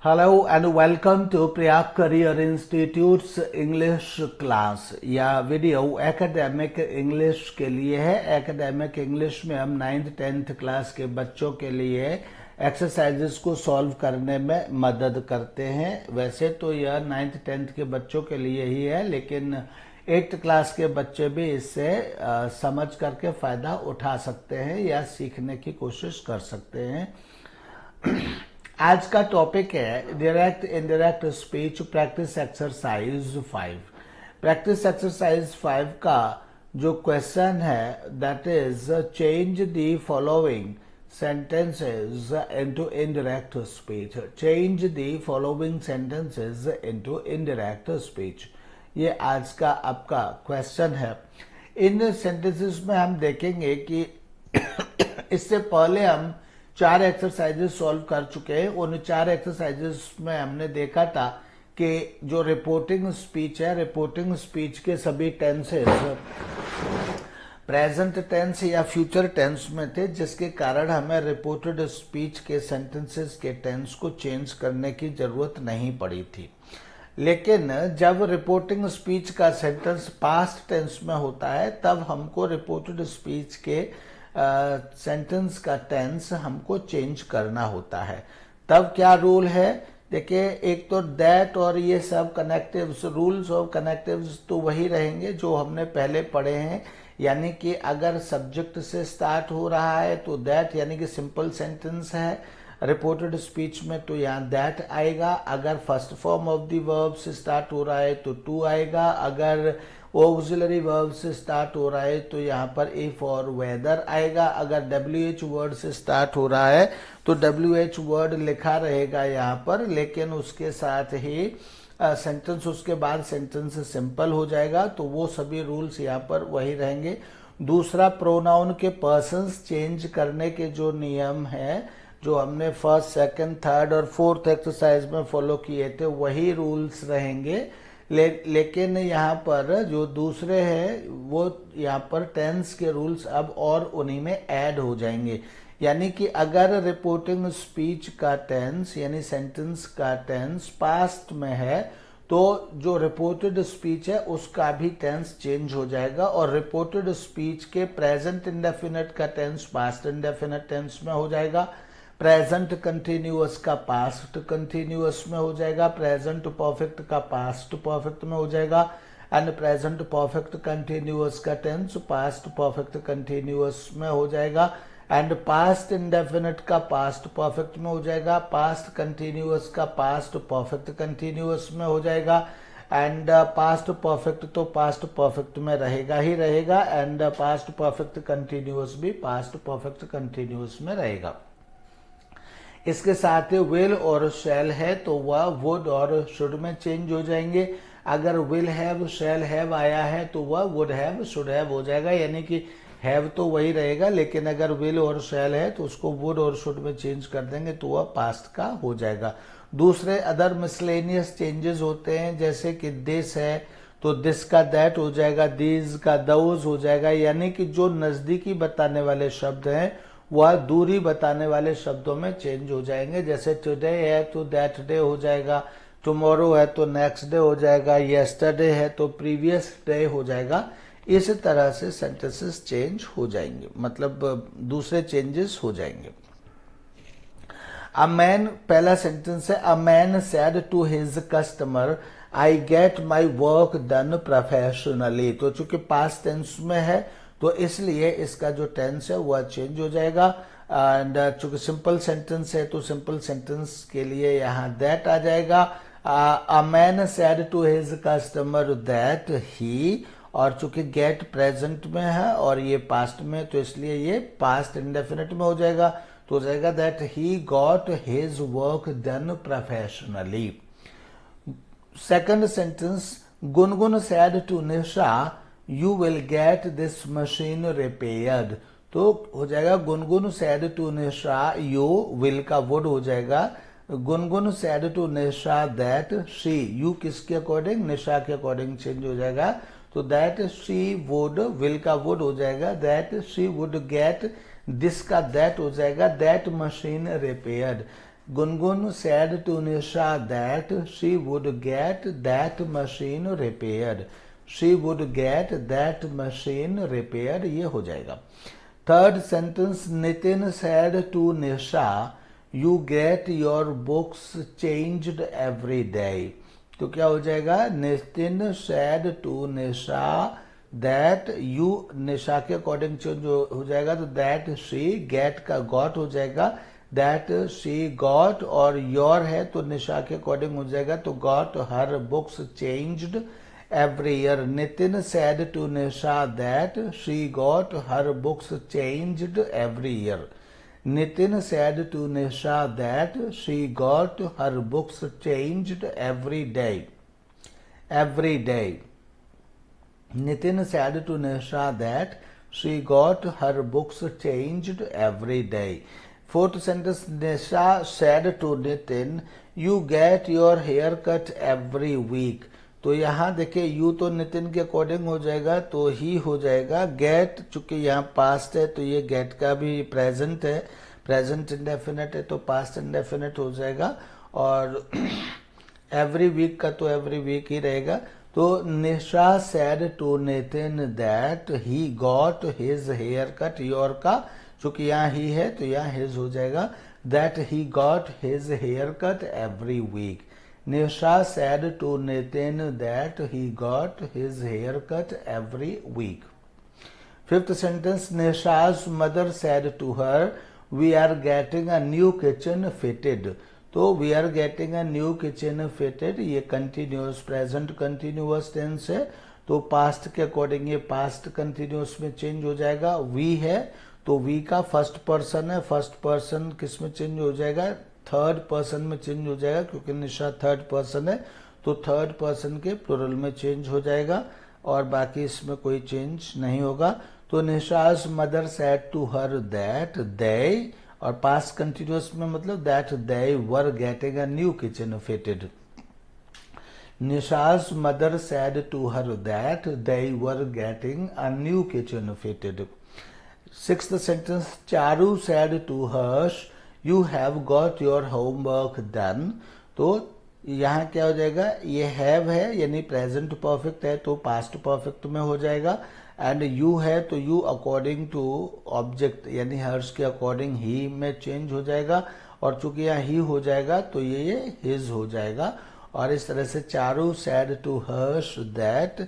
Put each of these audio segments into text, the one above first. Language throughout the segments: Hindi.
Hello and welcome to Priya Career Institute's English class। यह वीडियो एकेडमिक इंग्लिश के लिए है। एकेडमिक इंग्लिश में हम 9th-10th क्लास के बच्चों के लिए एक्सरसाइजेस को सॉल्व करने में मदद करते हैं। वैसे तो यह 9th-10th के बच्चों के लिए ही है, लेकिन 8th क्लास के बच्चे भी इससे समझ करके फ़ायदा उठा सकते हैं या सीखने की कोशिश कर सकते हैं। आज का टॉपिक है direct indirect speech practice exercise 5। Practice exercise 5 का जो क्वेश्चन है that is change the following sentences into indirect speech। Change the following sentences into indirect speech, ये आज का आपका क्वेश्चन है। इन सेंटेंसेस में हम देखेंगे कि इससे पहले हम 4 एक्सरसाइजेस सॉल्व कर चुके हैं। उन 4 एक्सरसाइजेस में हमने देखा था कि जो रिपोर्टिंग स्पीच है, रिपोर्टिंग स्पीच के सभी टेंसेस प्रेजेंट टेंस या फ्यूचर टेंस में थे, जिसके कारण हमें रिपोर्टेड स्पीच के सेंटेंसेस के टेंस को चेंज करने की जरूरत नहीं पड़ी थी। लेकिन जब रिपोर्टिंग स्पीच का सेंटेंस पास्ट टेंस में होता है, तब हमको रिपोर्टेड स्पीच के सेंटेंस का टेंस हमको चेंज करना होता है। तब क्या रूल है, देखिए, एक तो दैट और ये सब कनेक्टिव्स, रूल्स ऑफ कनेक्टिव्स तो वही रहेंगे जो हमने पहले पढ़े हैं। यानी कि अगर सब्जेक्ट से स्टार्ट हो रहा है तो दैट, यानी कि सिंपल सेंटेंस है रिपोर्टेड स्पीच में, तो यहाँ दैट आएगा। अगर first form of the verb से स्टार्ट हो रहा है तो टू आएगा। अगर ऑक्सिलरी वर्ब से स्टार्ट हो रहा है तो यहाँ पर इफ और वेदर आएगा। अगर WH वर्ड से स्टार्ट हो रहा है तो WH वर्ड लिखा रहेगा यहाँ पर, लेकिन उसके साथ ही सेंटेंस, उसके बाद सेंटेंस सिंपल हो जाएगा। तो वो सभी रूल्स यहाँ पर वही रहेंगे। दूसरा, प्रोनाउन के पर्सन्स चेंज करने के जो नियम है, जो हमने फर्स्ट, सेकंड, थर्ड और फोर्थ एक्सरसाइज में फॉलो किए थे, वही रूल्स रहेंगे। लेकिन यहाँ पर जो दूसरे हैं वो यहाँ पर टेंस के रूल्स अब और उन्हीं में ऐड हो जाएंगे। यानी कि अगर रिपोर्टिंग स्पीच का टेंस यानी सेंटेंस का टेंस पास्ट में है, तो जो रिपोर्टेड स्पीच है उसका भी टेंस चेंज हो जाएगा। और रिपोर्टेड स्पीच के प्रेजेंट इंडेफिनिट का टेंस पास्ट इंडेफिनिट टेंस में हो जाएगा। प्रेजेंट कंटिन्यूअस का पास्ट कंटिन्यूअस में हो जाएगा। प्रेजेंट परफेक्ट का पास्ट परफेक्ट में हो जाएगा। एंड प्रेजेंट परफेक्ट कंटिन्यूअस का टेंस पास्ट परफेक्ट कंटिन्यूअस में हो जाएगा। एंड पास्ट इंडेफिनिट का पास्ट परफेक्ट में हो जाएगा। पास्ट कंटिन्यूअस का पास्ट परफेक्ट कंटिन्यूअस में हो जाएगा। एंड पास्ट परफेक्ट तो पास्ट परफेक्ट में रहेगा ही रहेगा। एंड पास्ट परफेक्ट कंटिन्यूअस भी पास्ट परफेक्ट कंटिन्यूअस में रहेगा। इसके साथ विल और शैल है तो वह वुड और शुड में चेंज हो जाएंगे। अगर विल हैव शैल हैव आया है तो वह वुड हैव शुड हैव हो जाएगा। यानी कि हैव तो वही रहेगा, लेकिन अगर विल और शैल है तो उसको वुड और शुड में चेंज कर देंगे तो वह पास्ट का हो जाएगा। दूसरे अदर मिसलेनियस चेंजेस होते हैं, जैसे कि दिस है तो दिस का दैट हो जाएगा, दीज का दोज हो जाएगा। यानी कि जो नजदीकी बताने वाले शब्द हैं वह दूरी बताने वाले शब्दों में चेंज हो जाएंगे। जैसे टुडे है तो दैट डे हो जाएगा, टुमारो है तो नेक्स्ट डे हो जाएगा, यस्टरडे है तो प्रीवियस डे हो जाएगा। इस तरह से सेंटेंसेस चेंज हो जाएंगे, मतलब दूसरे चेंजेस हो जाएंगे। अ मैन, पहला सेंटेंस है, a man said to his customer I get my work done professionally. तो चूंकि पास्ट टेंस में है तो इसलिए इसका जो टेंस है वह चेंज हो जाएगा। एंड चूंकि सिंपल सेंटेंस है तो सिंपल सेंटेंस के लिए यहाँ दैट आ जाएगा। A man said to his customer that he, और चूंकि गेट प्रेजेंट में है और ये पास्ट में, तो इसलिए ये पास्ट इंडेफिनिट में हो जाएगा। तो हो जाएगा that he got his work done professionally. Second sentence, Gungun said to Nisha you will get this machine repaired. तो हो जाएगा Gungun said to Nisha, you will का वुड हो जाएगा। Gungun said to Nisha that she, you किसके अकॉर्डिंग, निशा के अकॉर्डिंग चेंज हो जाएगा। तो दैट शी वुड, विल का वुड हो जाएगा, that she would get, this का दैट हो जाएगा, that machine repaired. Gungun said to Nisha that she would get that machine repaired. She would get that machine repaired. ये हो जाएगा. Third sentence, Nitin said to Nisha, you get your books changed every day. तो क्या हो जाएगा, Nitin said to Nisha that you, निशा के अकॉर्डिंग चेंज हो जाएगा, तो that she, get का got हो जाएगा, that she got, और your है तो निशा के अकॉर्डिंग हो जाएगा, तो got her books changed every year. Nitin said to Nisha that she got her books changed every year. Nitin said to Nisha that she got her books changed every day. Every day. Nitin said to Nisha that she got her books changed every day. Fourth sentence, Nisha said to Nitin, you get your hair cut every week. तो यहाँ देखिए यू तो नितिन के अकॉर्डिंग हो जाएगा, तो ही हो जाएगा. गेट चूंकि यहाँ पास्ट है तो ये गेट का भी प्रेजेंट है, प्रेजेंट इंडेफिनेट है तो पास्ट इंडेफिनेट हो जाएगा. और एवरी वीक का तो एवरी वीक ही रहेगा. तो Nisha said to Nitin that he got his hair cut. Your का चूंकि यहाँ ही है तो यहाँ हिज हो जाएगा. That he got his hair cut every week. Nisha said to Nitin that he got his haircut every week. Fifth sentence, Nisha's mother said to her, we are getting a new kitchen fitted. तो we are getting a new kitchen fitted, ये continuous present continuous tense है, तो past के अकॉर्डिंग ये past continuous में चेंज हो जाएगा. we है तो we का फर्स्ट पर्सन है, फर्स्ट पर्सन किस में चेंज हो जाएगा, थर्ड पर्सन में चेंज हो जाएगा, क्योंकि निशा थर्ड पर्सन है तो थर्ड पर्सन के प्लूरल में चेंज हो जाएगा, और बाकी इसमें कोई चेंज नहीं होगा. तो Nisha's mother said to her that they, और पास्ट कंटिन्यूअस में मतलब that they were getting a new kitchen fitted. Nisha's mother said to her that they were getting a new kitchen fitted. Sixth sentence, Charu said to Harsh, You have got your homework done. तो यहाँ क्या हो जाएगा, ये have है यानी प्रेजेंट परफेक्ट है तो पास्ट परफेक्ट में हो जाएगा. एंड you है तो you अकॉर्डिंग टू ऑब्जेक्ट यानी हर्ष के अकॉर्डिंग ही में चेंज हो जाएगा, और चूंकि यहाँ ही हो जाएगा तो ये his हो जाएगा. और इस तरह से Charu said to Harsh that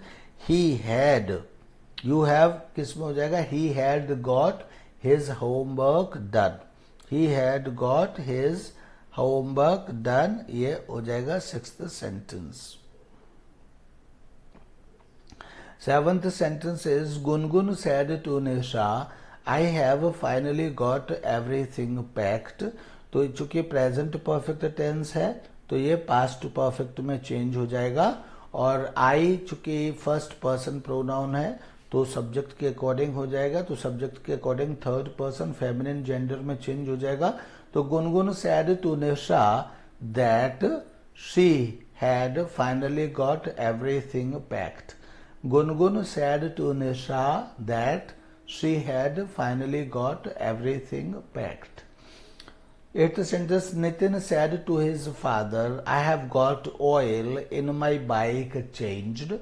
he had, you have किस में हो जाएगा, he had got his homework done. He had got his homework done. ये हो जाएगा sixth sentence. Seventh sentence is, Gungun said to Nisha, I have finally got everything packed. तो चूंकि प्रेजेंट परफेक्ट टेंस है तो ये पास्ट परफेक्ट में चेंज हो जाएगा, और I चूंकि फर्स्ट पर्सन प्रोनाउन है तो सब्जेक्ट के अकॉर्डिंग हो जाएगा, तो सब्जेक्ट के according third person feminine gender में चेंज हो जाएगा. तो Gungun said to Nisha that she had finally got everything packed. Gungun said to Nisha that she had finally got everything packed. Eighth sentence, Nitin said to his father, I have got oil in my bike changed.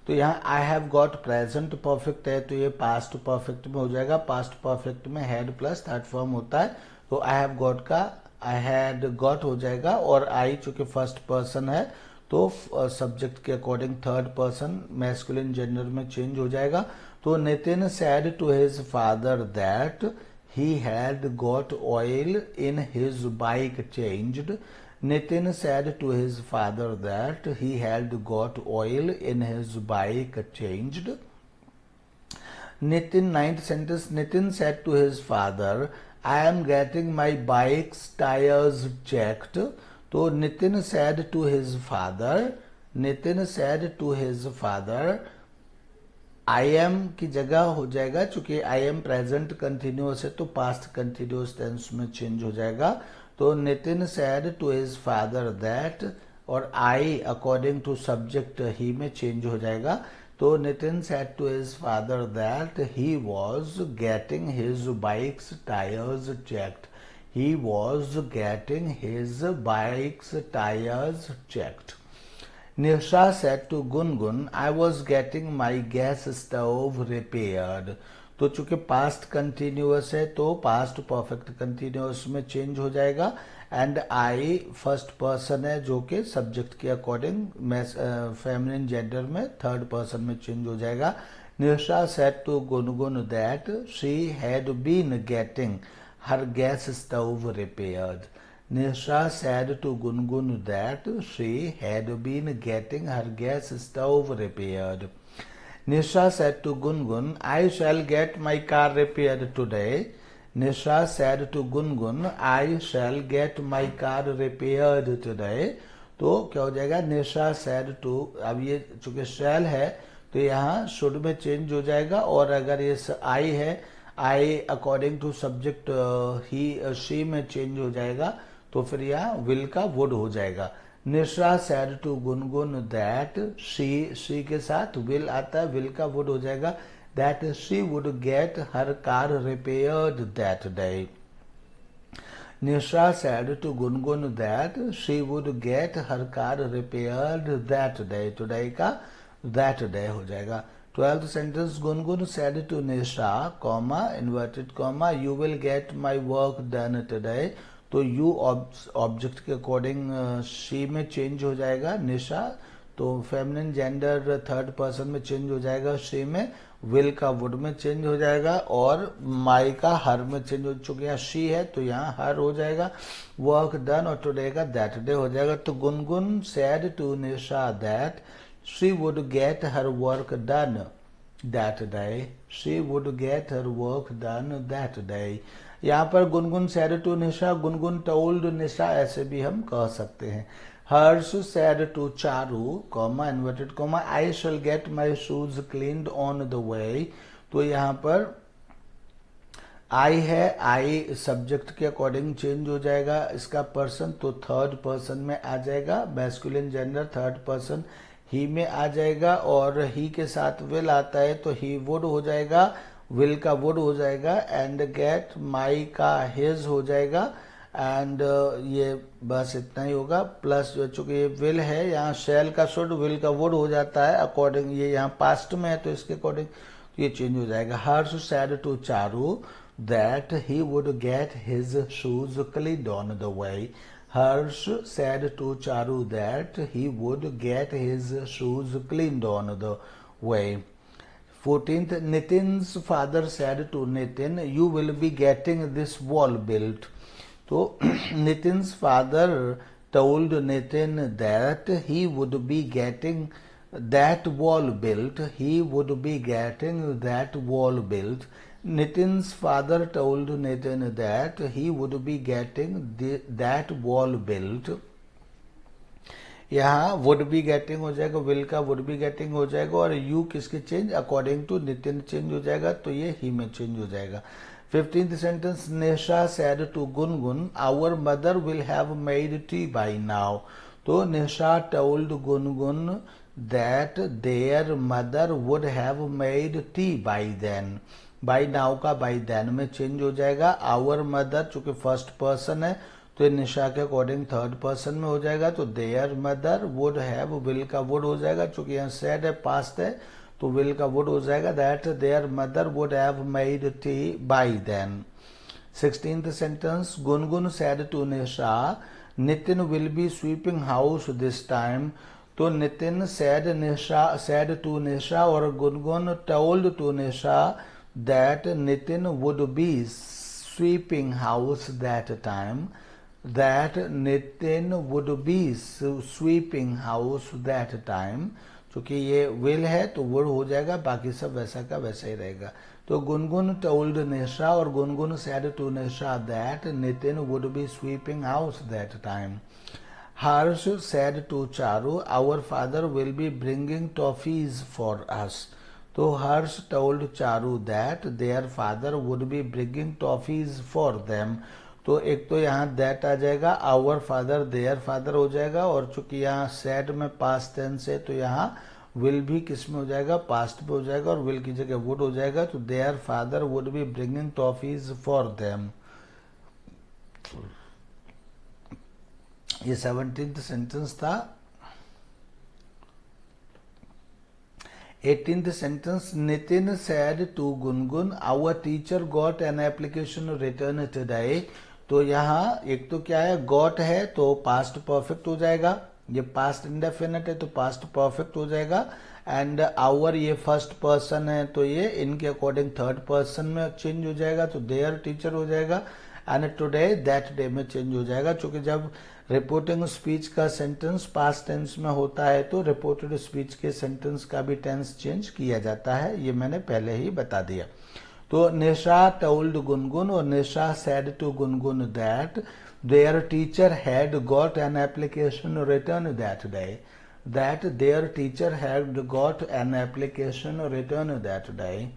तो यहाँ I have got present perfect है तो ये पास्ट परफेक्ट में हो जाएगा. पास्ट परफेक्ट में हैड प्लस थर्ड फॉर्म होता है, तो आई हैव गॉट का आई हैड गॉट हो जाएगा, और आई चूंकि फर्स्ट पर्सन है तो सब्जेक्ट के according third person masculine gender में चेंज हो जाएगा. तो Nitin said to his father that he had got oil in his bike changed. Nitin said to his father that he had got oil in his bike changed. Nitin, ninth sentence, Nitin said to his father, I am getting my bike's tires checked. तो Nitin said to his father, Nitin said to his father, I am की जगह हो जाएगा, चूंकि I am प्रेजेंट कंटिन्यूअस है तो पास्ट कंटिन्यूअस टेंस में चेंज हो जाएगा. तो Nitin said to his father that, और I according to subject he में चेंज हो जाएगा. तो Nitin said to his father that he was getting his bike's tyres checked. he was getting his bike's tires checked. Nisha said to Gungun, I was getting my gas stove repaired. तो चूंकि पास्ट कंटिन्यूअस है तो पास्ट परफेक्ट कंटिन्यूअस में चेंज हो जाएगा एंड आई फर्स्ट पर्सन है जो कि सब्जेक्ट के अकॉर्डिंग फेमिनिन जेंडर में थर्ड पर्सन में चेंज हो जाएगा. Nisha said to Gungun that she had been getting her gas stove repaired. Nisha said to Gungun that she had been getting her gas stove repaired. Nisha said to Gungun, I shall get my car repaired today. Nisha said to Gungun, I shall get my car repaired today. तो क्या हो जाएगा? Nisha said to, अब ये चूंकि shall है तो यहाँ should में चेंज हो जाएगा और अगर ये I है I according to subject he she में चेंज हो जाएगा तो फिर यहाँ विल का वुड हो जाएगा. Nisha said to Gungun that she के साथ विल आता है, विल का वुड हो जाएगा. That she would get her car repaired that day. Nisha said to Gungun that she would get her car repaired that day. Today का दैट डे हो जाएगा. 12th sentence, Gungun said to Nisha comma inverted comma you will get my work done today. तो यू ऑब्जेक्ट के अकॉर्डिंग शी में चेंज हो जाएगा. निशा तो फेमिनिन जेंडर थर्ड पर्सन में चेंज हो जाएगा. शी में विल का वुड में चेंज हो जाएगा और माई का हर में चेंज हो चुके. यहाँ शी है तो यहाँ हर हो जाएगा. वर्क डन और टुडे का दैट डे हो जाएगा. तो Gungun said to Nisha that she would get her work done that day. She would get her work done that day. यहाँ पर Gungun said to Nisha, Gungun told Nisha ऐसे भी हम कह सकते हैं. Harsh said to Charu comma inverted comma I shall get my shoes cleaned on the way. तो यहाँ पर आई है, आई सब्जेक्ट के अकॉर्डिंग चेंज हो जाएगा. इसका पर्सन तो थर्ड पर्सन में आ जाएगा. मैस्कुलिन जेंडर थर्ड पर्सन ही में आ जाएगा और ही के साथ विल आता है तो ही वुड हो जाएगा. विल का वुड हो जाएगा एंड गेट माई का हिज हो जाएगा. एंड ये बस इतना ही होगा. प्लस चूंकि ये विल है यहाँ शैल का शुड विल का वुड हो जाता है अकॉर्डिंग. ये यहाँ पास्ट में है तो इसके अकॉर्डिंग ये चेंज हो जाएगा. Harsh said to Charu that he would get his shoes cleaned on the way. Harsh said to Charu that he would get his shoes cleaned on the way. 14th, Nitin's father said to Nitin, you will be getting this wall built. तो Nitin's father told Nitin that he would be getting that wall built. He would be getting that wall built. Nitin's father told Nitin that he would be getting that wall built. यहाँ वुड बी गेटिंग हो जाएगा, विल का वुड बी गेटिंग हो जाएगा और यू किसके change according to Nitin change हो जाएगा तो ये ही में चेंज हो जाएगा. 15th sentence, Nisha said to Gungun our mother will have made tea by now. तो Nisha told Gungun that their mother would have made tea by then. By now का बाय देन में चेंज हो जाएगा. आवर मदर चूंकि फर्स्ट पर्सन है तो ये निशा के अकॉर्डिंग थर्ड पर्सन में हो जाएगा. तो there mother would have will का वुड हो जाएगा. चूंकि यहाँ सैड है पास्ट है तो विल का वुड हो जाएगा. That their mother would have made tea by then. 16th sentence, Gungun said to Nisha Nitin will be sweeping house this time. तो नितिन सैड टू निशा और Gungun told to Nisha that Nitin would be sweeping house that time. That Nitin would be sweeping house that time. चूंकि ये will है तो would हो जाएगा, बाकी सब वैसा का वैसा ही रहेगा. तो गुनगुन told निशा और Gungun said to Nisha that Nitin would be sweeping house that time. Harsh said to Charu, our father will be bringing toffees for us. तो Harsh told Charu that their father would be bringing toffees for them. तो एक तो यहाँ दैट आ जाएगा, आवर फादर देयर फादर हो जाएगा और चूंकि यहाँ सैड में पास्ट टेंस है तो यहाँ विल भी किस में हो जाएगा, पास्ट पे हो जाएगा और विल की जगह वुड हो जाएगा. तो their father would be bringing toffees for them. ये 17th सेंटेंस था। 18th sentence, Nitin said to Gungun our teacher got an application return today। तो यहाँ एक तो क्या है, got है तो पास्ट परफेक्ट हो जाएगा, ये पास्ट इंडेफिनिट है तो पास्ट परफेक्ट हो जाएगा। एंड आवर ये फर्स्ट पर्सन है तो ये इनके अकॉर्डिंग थर्ड पर्सन में चेंज हो जाएगा तो देयर टीचर हो जाएगा। एंड टुडे दैट डे में चेंज हो जाएगा, क्योंकि जब रिपोर्टिंग स्पीच का सेंटेंस पास्ट टेंस में होता है तो रिपोर्टेड स्पीच के सेंटेंस का भी टेंस चेंज किया जाता है, ये मैंने पहले ही बता दिया। तो निशा टोल्ड गुनगुन और Nisha said to Gungun that their teacher had got an application returned that day. That their teacher had got an application returned that day.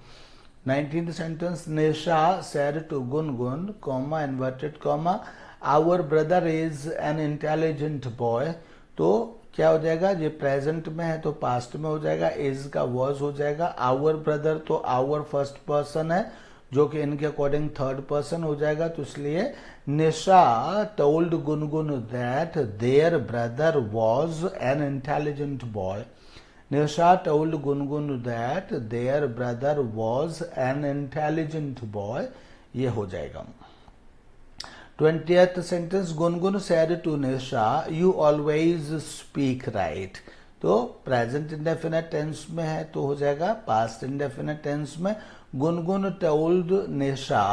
19th sentence, Nisha said to Gungun comma inverted comma our brother is an intelligent boy. तो क्या हो जाएगा, ये प्रेजेंट में है तो पास्ट में हो जाएगा, इज का वॉज हो जाएगा। आवर ब्रदर तो आवर फर्स्ट पर्सन है जो कि इनके अकॉर्डिंग थर्ड पर्सन हो जाएगा, तो इसलिए Nisha told Gungun that their brother was an intelligent boy. Nisha told Gungun that their brother was an intelligent boy, ये हो जाएगा। 20th sentence, Gungun said to Nisha you always speak right। तो प्रेजेंट इंडेफिनिट टेंस में है तो हो जाएगा पास्ट इंडेफिनिट टेंस में। Gungun told Nisha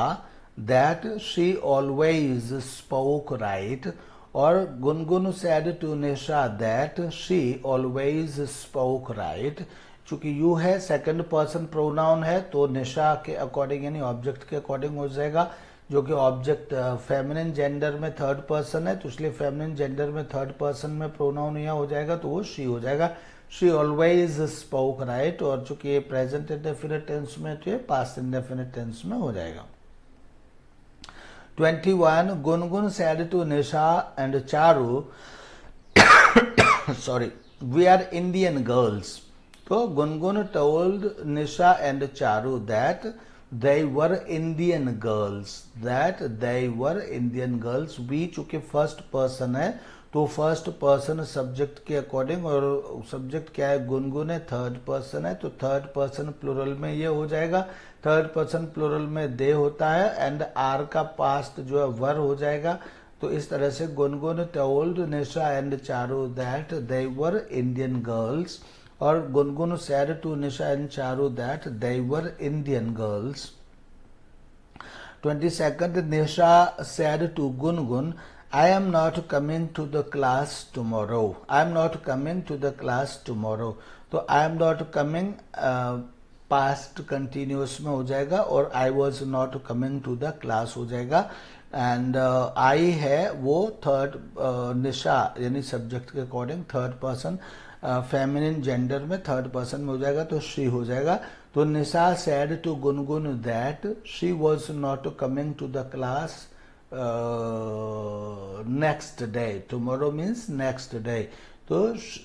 that she always spoke right, और Gungun said to Nisha that she always spoke right. चूंकि यू है सेकंड पर्सन प्रोनाउन है तो निशा के अकॉर्डिंग यानी ऑब्जेक्ट के अकॉर्डिंग हो जाएगा, जो कि ऑब्जेक्ट फेमिनिन जेंडर में थर्ड पर्सन है तो इसलिए फेमिनिन जेंडर में थर्ड पर्सन में प्रोनाउन यहाँ हो जाएगा तो वो शी हो जाएगा। शी ऑलवेज स्पोक राइट, और चूंकि ये प्रेजेंट इंडेफिनिट टेंस में तो ये पास्ट इंडेफिनिट टेंस में हो जाएगा। 21, Gungun said to Nisha and Charu sorry we are Indian girls. तो Gungun told Nisha and Charu that they were Indian girls, that they were Indian girls। we चूंकि फर्स्ट पर्सन है तो फर्स्ट पर्सन सब्जेक्ट के अकॉर्डिंग, और सब्जेक्ट क्या है, गुनगुन है, थर्ड पर्सन है तो थर्ड पर्सन प्लूरल में ये हो जाएगा। थर्ड पर्सन प्लूरल में दे होता है एंड आर का पास्ट जो है वर हो जाएगा। तो इस तरह से Gungun told Nisha and Charu that they were Indian girls, और Gungun said to Nisha and Charu that they were Indian girls। 22nd, Nisha said to Gungun I am not coming to the class tomorrow। I am not coming to the class tomorrow। तो I am not coming past continuous में हो जाएगा और I was not coming to the class हो जाएगा। एंड I है वो थर्ड निशा यानी सब्जेक्ट के according third person feminine gender में थर्ड पर्सन में हो जाएगा तो शी हो जाएगा। तो Nisha said to Gungun that she was not coming to the class next day. Tomorrow means next day. तो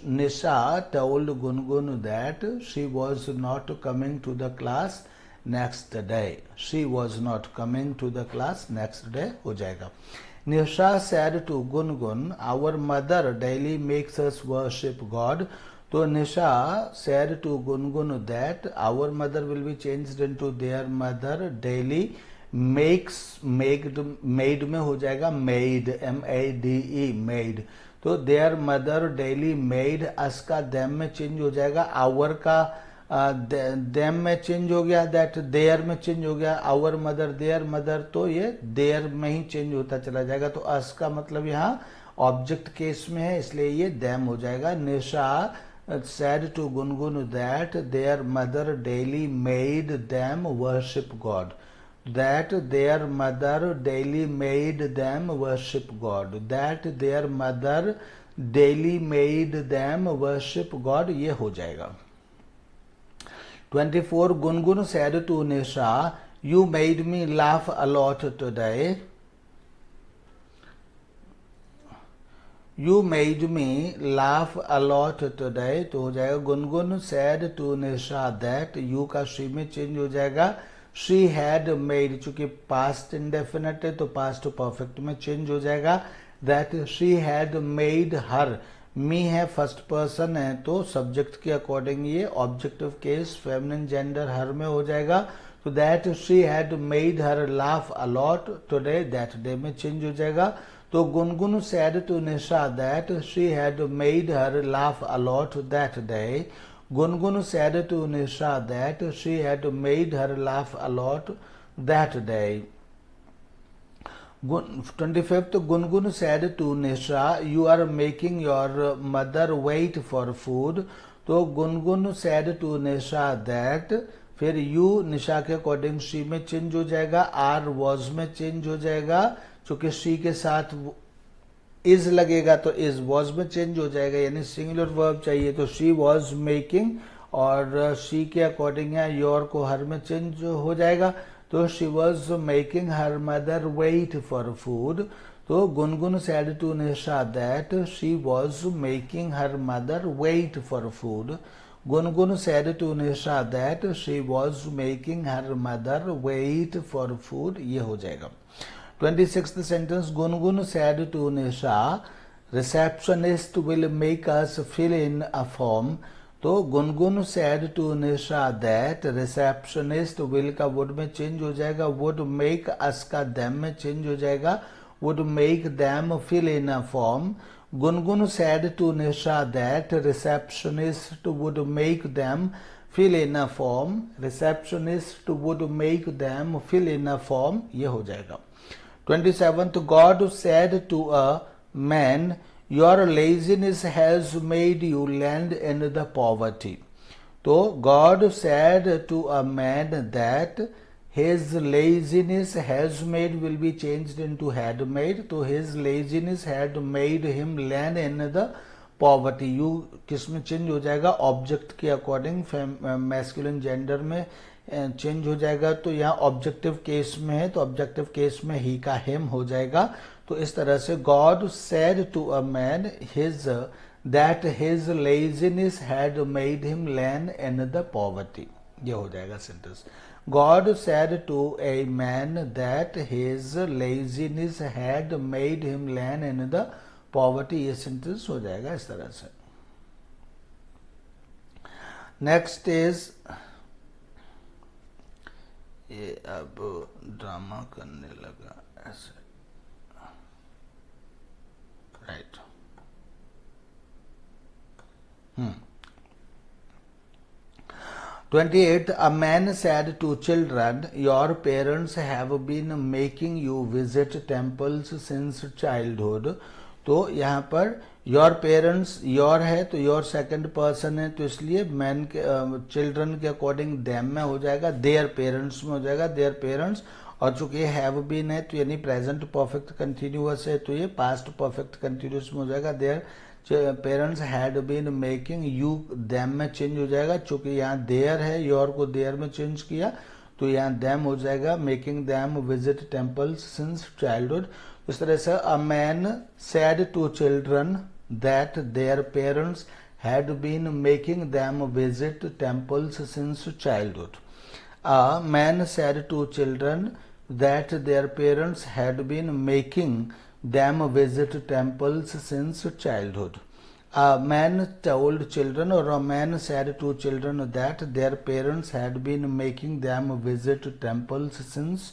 Nisha told Gungun that she was not coming to the class next day. She was not coming to the class next day हो जाएगा। निशा said to Gungun our mother daily makes us worship God। तो निशा said to Gungun that our mother will be changed into their mother daily makes made में हो जाएगा made MADE made। तो their mother daily made us का them में चेंज हो जाएगा, our का देम में चेंज हो गया, दैट देयर में चेंज हो गया, आवर मदर देयर मदर, तो ये देयर में ही चेंज होता चला जाएगा। तो अस का मतलब यहाँ ऑब्जेक्ट केस में है इसलिए ये देम हो जाएगा। निशा said to Gungun that their mother daily made them worship God. That their mother daily made them worship God. That their mother daily made them worship God, ये हो जाएगा। 24, Gungun said to Nisha you made me laugh a lot today। You made me laugh a lot today, तो हो जाएगा Gungun said to Nisha that you का she में चेंज हो जाएगा। she had made चूंकि पास्ट इंडेफिनिट है तो पास्ट परफेक्ट में चेंज हो जाएगा। That she had made her. Me है फर्स्ट पर्सन है तो सब्जेक्ट के अकॉर्डिंग ये objective case feminine gender her में हो जाएगा। तो that she had made her laugh a lot today, that day में चेंज हो जाएगा। तो Gungun said to Nisha that she had made her laugh a lot that day. Gungun said to Nisha that she had made her laugh a lot that day. 25th, Gungun said to Nisha, you are making your mother wait for food. तो Gungun said to Nisha that, फिर you निशा के अकॉर्डिंग she में चेंज हो जाएगा, are was में चेंज हो जाएगा, चूंकि she के साथ is लगेगा तो is was में चेंज हो जाएगा, यानी सिंगुलर वर्ब चाहिए तो she was making, और she के अकॉर्डिंग है your को हर में चेंज हो जाएगा तो she was making her mother wait for food। तो Gungun said to Nisha that she was making her mother wait for food। Gungun said to Nisha that she was making her mother wait for food, ये हो जाएगा। 26th sentence, Gungun said to Nisha, receptionist will make us fill in a form। तो Gungun said to Nisha that receptionist will का वुड में चेंज हो जाएगा, वुड मेक अस का दैम में चेंज हो जाएगा, would make them fill in a form. Gungun said to Nisha that receptionist would make them fill in a form, receptionist would make them fill in a form, ये हो जाएगा। 27th, God said to a man, your laziness has made you land in the poverty। तो God said to a man that his laziness has made will be changed into had made, तो his laziness had made him land in the poverty। you किस में चेंज हो जाएगा, ऑब्जेक्ट के अकॉर्डिंग मैस्कुलिन जेंडर में चेंज हो जाएगा। तो यहाँ ऑब्जेक्टिव केस में है तो ऑब्जेक्टिव केस में ही का हिम हो जाएगा। तो इस तरह से God said to a man his that his laziness had made him land in the poverty, ये हो जाएगा sentence. God said to a man that his laziness had made him land in the poverty, ये सेंटेंस हो जाएगा इस तरह से। नेक्स्ट इज, ये अब ड्रामा करने लगा ऐसे, right. 28, a man said to children, your parents have been making you visit temples since childhood। तो यहाँ पर योर पेरेंट्स, योर है तो योर सेकंड पर्सन है तो इसलिए मैन के चिल्ड्रन के अकॉर्डिंग देम में हो जाएगा, देयर पेरेंट्स में हो जाएगा, देयर पेरेंट्स। और चूंकि ये हैव बीन है तो यानी प्रेजेंट परफेक्ट कंटिन्यूअस है तो ये पास्ट परफेक्ट कंटिन्यूअस में हो जाएगा, their parents had been making you, them में चेंज हो जाएगा, चूंकि यहाँ देयर है योर को देयर में चेंज किया तो यहाँ देम हो जाएगा, making them visit temples since childhood. इस तरह से a man said to children that their parents had been making them visit temples since childhood. A man said to children that their parents had been making them visit temples since childhood। A man told children, or a man said to children that their parents had been making them visit temples since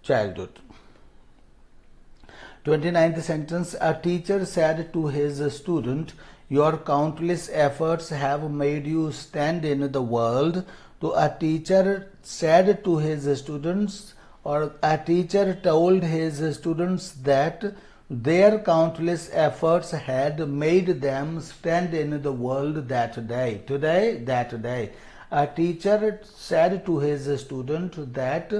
childhood। 29th sentence, a teacher said to his student, your countless efforts have made you stand in the world। तो a teacher said to his students, or a teacher told his students that their countless efforts had made them stand in the world that day। Today, that day, a teacher said to his student that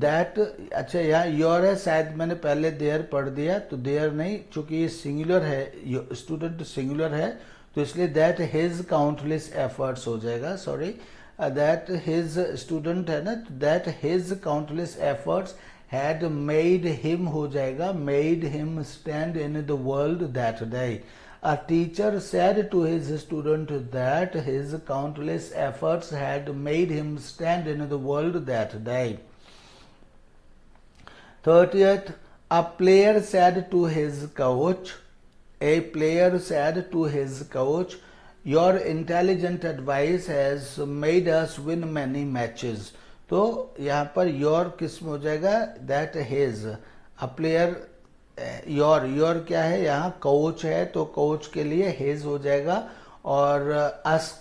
अच्छा यहाँ योर है, शायद मैंने पहले देयर पढ़ दिया तो देयर नहीं, चूंकि ये सिंगुलर है, स्टूडेंट सिंगुलर है तो इसलिए दैट हिज काउंटलेस एफर्ट्स हो जाएगा, सॉरी, that his student है ना, that his countless efforts had made him हो जाएगा, made him stand in the world that day। A teacher said to his student that his countless efforts had made him stand in the world that day। 30th, A player said to his coach, a player said to his coach, your intelligent advice has made us win many matches. तो यहाँ पर your किस में हो जाएगा? That his. A player, your क्या है? यहाँ coach है तो coach के लिए his हो जाएगा, और us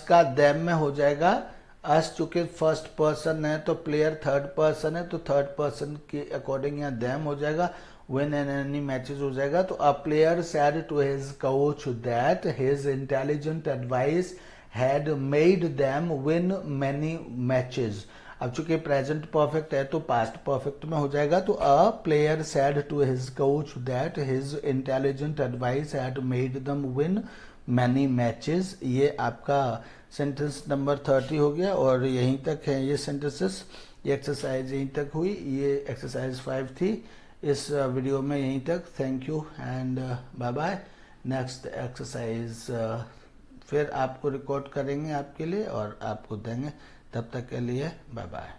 का them में हो जाएगा। अस चूंकि फर्स्ट पर्सन है तो प्लेयर थर्ड पर्सन है, तो थर्ड पर्सन के अकॉर्डिंग यहाँ दैम हो जाएगा, विन एंड एनी मैचेस हो जाएगा। तो a player said to his coach that his intelligent advice had made them win many matches. अब चूंकि प्रेजेंट परफेक्ट है तो पास्ट परफेक्ट में हो जाएगा, तो a player said to his coach that his intelligent advice had made them win many matches. ये आपका सेंटेंस नंबर 30 हो गया, और यहीं तक है ये सेंटेंसेस। ये एक्सरसाइज यहीं तक हुई, ये एक्सरसाइज 5 थी इस वीडियो में, यहीं तक। Thank you and bye bye. Next exercise फिर आपको रिकॉर्ड करेंगे आपके लिए और आपको देंगे। तब तक के लिए बाय बाय।